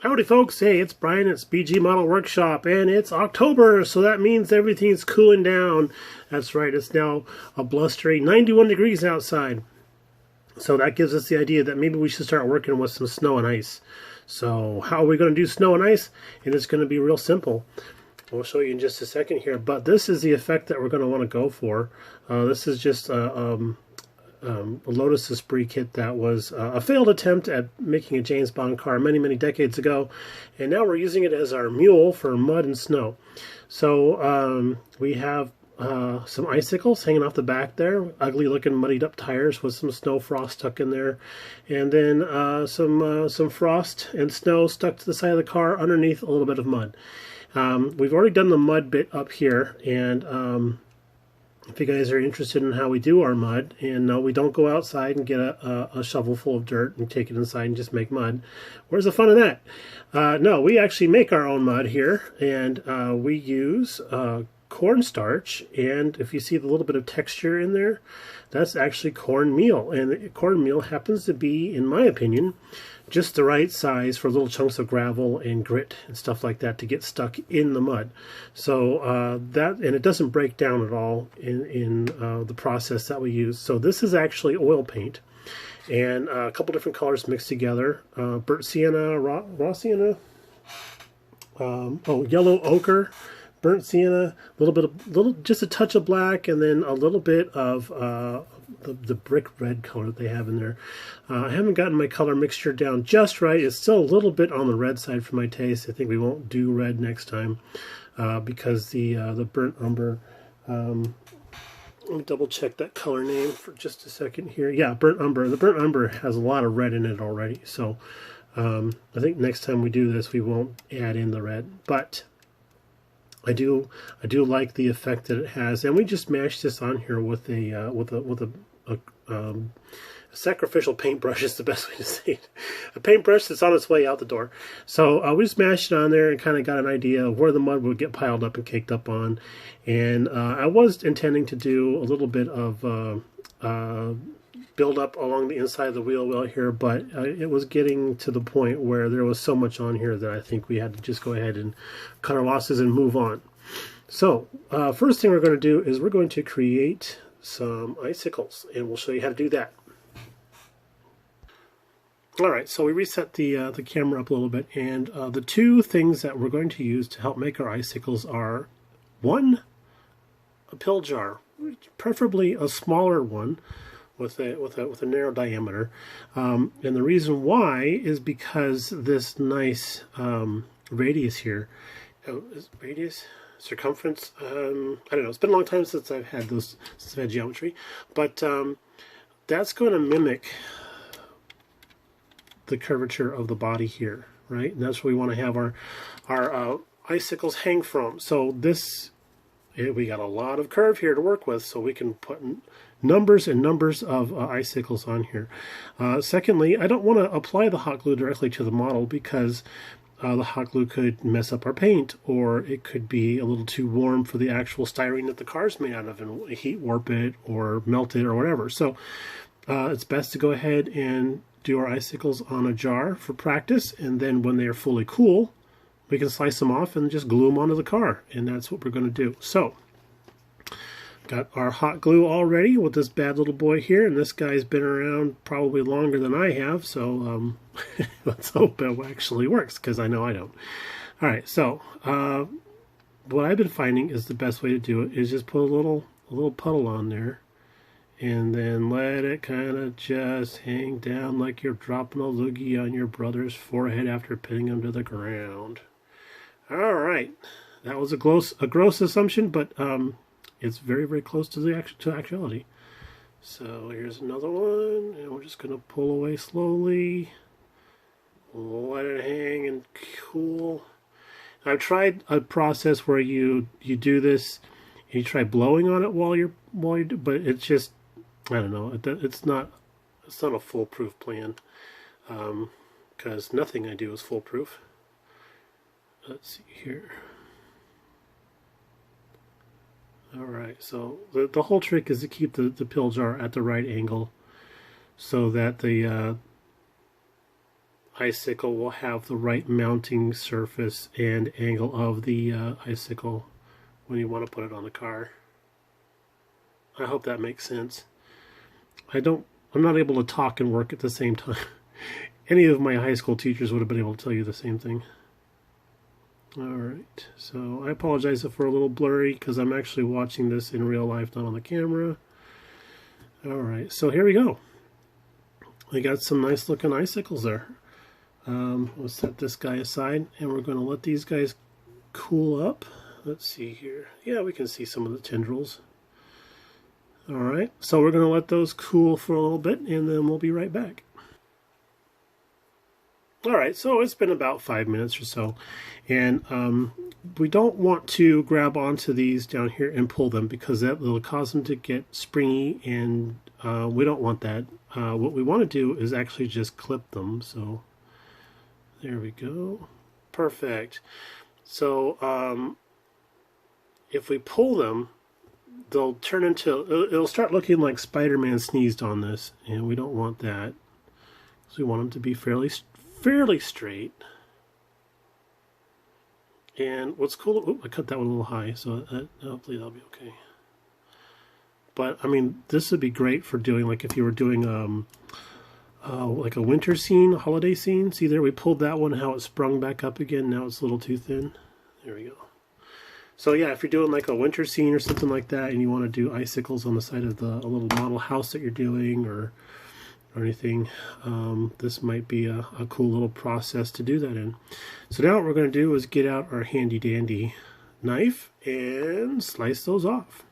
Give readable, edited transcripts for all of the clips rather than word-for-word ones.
Howdy folks, hey, it's Brian, it's BG Model Workshop, and it's October, so that means everything's cooling down. That's right, it's now a blustery 91 degrees outside. So that gives us the idea that maybe we should start working with some snow and ice. So how are we going to do snow and ice? And it's going to be real simple. We'll show you in just a second here, but this is the effect that we're going to want to go for. This is just a Lotus Esprit kit that was a failed attempt at making a James Bond car many decades ago, and now we're using it as our mule for mud and snow. So we have some icicles hanging off the back there, ugly looking muddied up tires with some snow frost stuck in there, and then some frost and snow stuck to the side of the car underneath a little bit of mud. We've already done the mud bit up here, and if you guys are interested in how we do our mud, and no, we don't go outside and get a shovel full of dirt and take it inside and just make mud. Where's the fun of that? No, we actually make our own mud here, and we use cornstarch, and if you see the little bit of texture in there, that's actually cornmeal, and cornmeal happens to be, in my opinion, just the right size for little chunks of gravel and grit and stuff like that to get stuck in the mud. So and it doesn't break down at all in the process that we use. So this is actually oil paint, and a couple different colors mixed together: burnt sienna, raw sienna, yellow ochre, burnt sienna, just a touch of black, and then a little bit of the brick red color that they have in there. I haven't gotten my color mixture down just right. It's still a little bit on the red side for my taste. I think we won't do red next time because the burnt umber. Let me double check that color name for just a second here. Yeah, burnt umber. The burnt umber has a lot of red in it already, so I think next time we do this we won't add in the red, but I do like the effect that it has, and we just mashed this on here with a sacrificial paintbrush is the best way to say it. A paintbrush that's on its way out the door. So we just mashed it on there and kind of got an idea of where the mud would get piled up and caked up on. And I was intending to do a little bit of build up along the inside of the wheel well here, but it was getting to the point where there was so much on here that I think we had to just go ahead and cut our losses and move on. So first thing we're going to do is we're going to create some icicles, and we'll show you how to do that. Alright, so we reset the camera up a little bit, and the two things that we're going to use to help make our icicles are, one, a pill jar, preferably a smaller one with a narrow diameter, and the reason why is because this nice radius here, circumference, I don't know, it's been a long time since I've had geometry, but that's going to mimic the curvature of the body here, right? And that's where we want to have our icicles hang from. So we got a lot of curve here to work with, so we can put numbers and numbers of icicles on here. Secondly, I don't want to apply the hot glue directly to the model because the hot glue could mess up our paint, or it could be a little too warm for the actual styrene that the car's made out of and heat warp it or melt it or whatever. So it's best to go ahead and do our icicles on a jar for practice, and then when they are fully cool, we can slice them off and just glue them onto the car, and that's what we're going to do. So, got our hot glue all ready with this bad little boy here, and this guy's been around probably longer than I have, so let's hope it actually works, because I know I don't. Alright, so what I've been finding is the best way to do it is just put a little puddle on there, and then let it kind of just hang down like you're dropping a loogie on your brother's forehead after pinning him to the ground. Alright, that was a gross assumption, but it's very close to actuality. So here's another one, and we're just going to pull away slowly, let it hang and cool. I've tried a process where you do this, and you try blowing on it while you do, but it's just, I don't know, it's not a foolproof plan, because nothing I do is foolproof. Let's see here. Alright, so the whole trick is to keep the pill jar at the right angle so that the icicle will have the right mounting surface and angle of the icicle when you want to put it on the car. I hope that makes sense. I'm not able to talk and work at the same time. Any of my high school teachers would have been able to tell you the same thing. Alright, so I apologize if we're a little blurry because I'm actually watching this in real life, not on the camera. Alright, so here we go. We got some nice looking icicles there. We'll set this guy aside and we're going to let these guys cool up. Let's see here. Yeah, we can see some of the tendrils. Alright, so we're going to let those cool for a little bit and then we'll be right back. Alright, so it's been about 5 minutes or so, and we don't want to grab onto these down here and pull them because that will cause them to get springy, and we don't want that. What we want to do is actually just clip them, so there we go. Perfect. So if we pull them, they'll turn into, it'll start looking like Spider-Man sneezed on this, and we don't want that. So we want them to be fairly straight. And what's cool, I cut that one a little high, so hopefully that'll be okay. But I mean, this would be great for doing, like if you were doing like a winter scene, a holiday scene. See there, we pulled that one, how it sprung back up again. Now it's a little too thin. There we go. So yeah, if you're doing like a winter scene or something like that, and you want to do icicles on the side of a little model house that you're doing, or anything, this might be a cool little process to do that in. So now what we're going to do is get out our handy dandy knife and slice those off.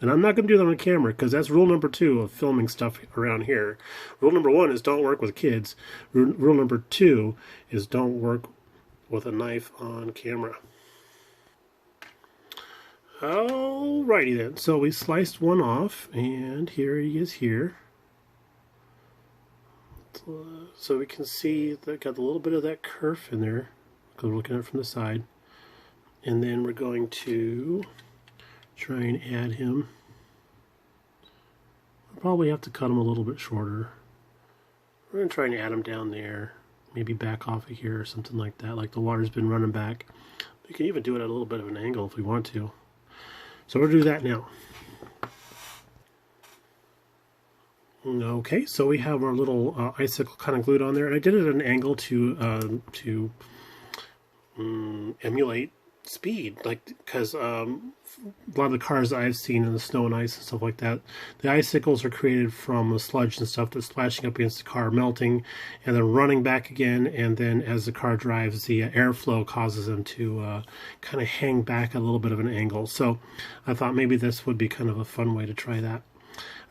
And I'm not going to do that on camera because that's rule number 2 of filming stuff around here. Rule number 1 is don't work with kids. Rule number 2 is don't work with a knife on camera. Alrighty then, so we sliced one off and here he is here. So we can see that got a little bit of that kerf in there because we're looking at it from the side. And then we're going to try and add him. We'll probably have to cut him a little bit shorter. We're going to try and add him down there, maybe back off of here or something like that, like the water's been running back. We can even do it at a little bit of an angle if we want to. So we'll do that now. Okay, so we have our little icicle kind of glued on there, and I did it at an angle to emulate speed, like because a lot of the cars I've seen in the snow and ice and stuff like that, the icicles are created from the sludge and stuff that's splashing up against the car, melting, and then running back again, and then as the car drives, the airflow causes them to kind of hang back at a little bit of an angle. So I thought maybe this would be kind of a fun way to try that.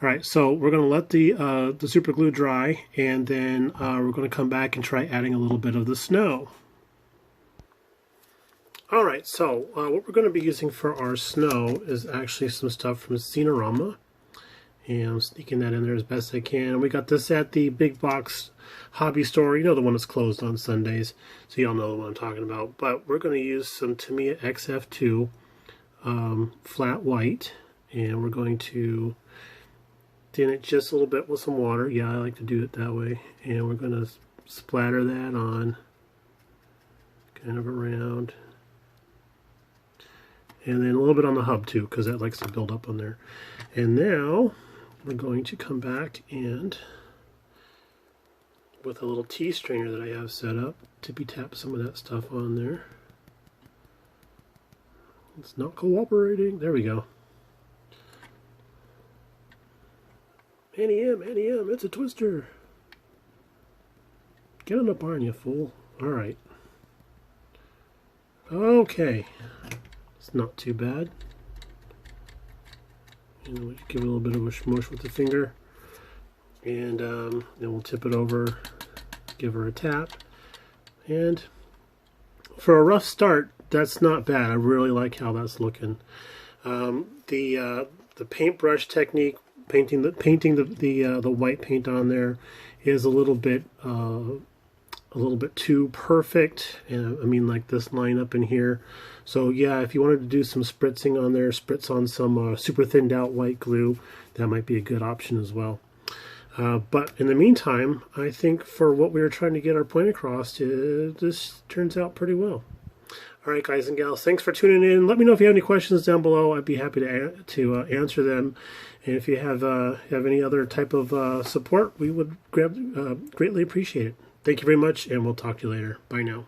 Alright, so we're going to let the super glue dry, and then we're going to come back and try adding a little bit of the snow. Alright, so what we're going to be using for our snow is actually some stuff from Scenorama. And I'm sneaking that in there as best I can. We got this at the big box hobby store. You know, the one that's closed on Sundays. So y'all know what I'm talking about. But we're going to use some Tamiya XF2 flat white. And we're going to thin it just a little bit with some water. Yeah, I like to do it that way. And we're going to splatter that on kind of around. And then a little bit on the hub too, because that likes to build up on there. And now we're going to come back and, with a little tea strainer that I have set up, tippy tap some of that stuff on there. It's not cooperating. There we go. NEM, it's a twister. Get on the barn, you fool. Alright. Okay. It's not too bad. And we'll give it a little bit of a smush with the finger. And then we'll tip it over, give her a tap. And for a rough start, that's not bad. I really like how that's looking. The paintbrush technique, painting the white paint on there, is a little bit too perfect. And I mean, like this line up in here. So yeah, if you wanted to do some spritzing on there, spritz on some super thinned out white glue, that might be a good option as well. But in the meantime, I think for what we were trying to get our point across, this turns out pretty well. All right, guys and gals, thanks for tuning in. Let me know if you have any questions down below. I'd be happy to answer them. And if you have any other type of support, we would greatly appreciate it. Thank you very much, and we'll talk to you later. Bye now.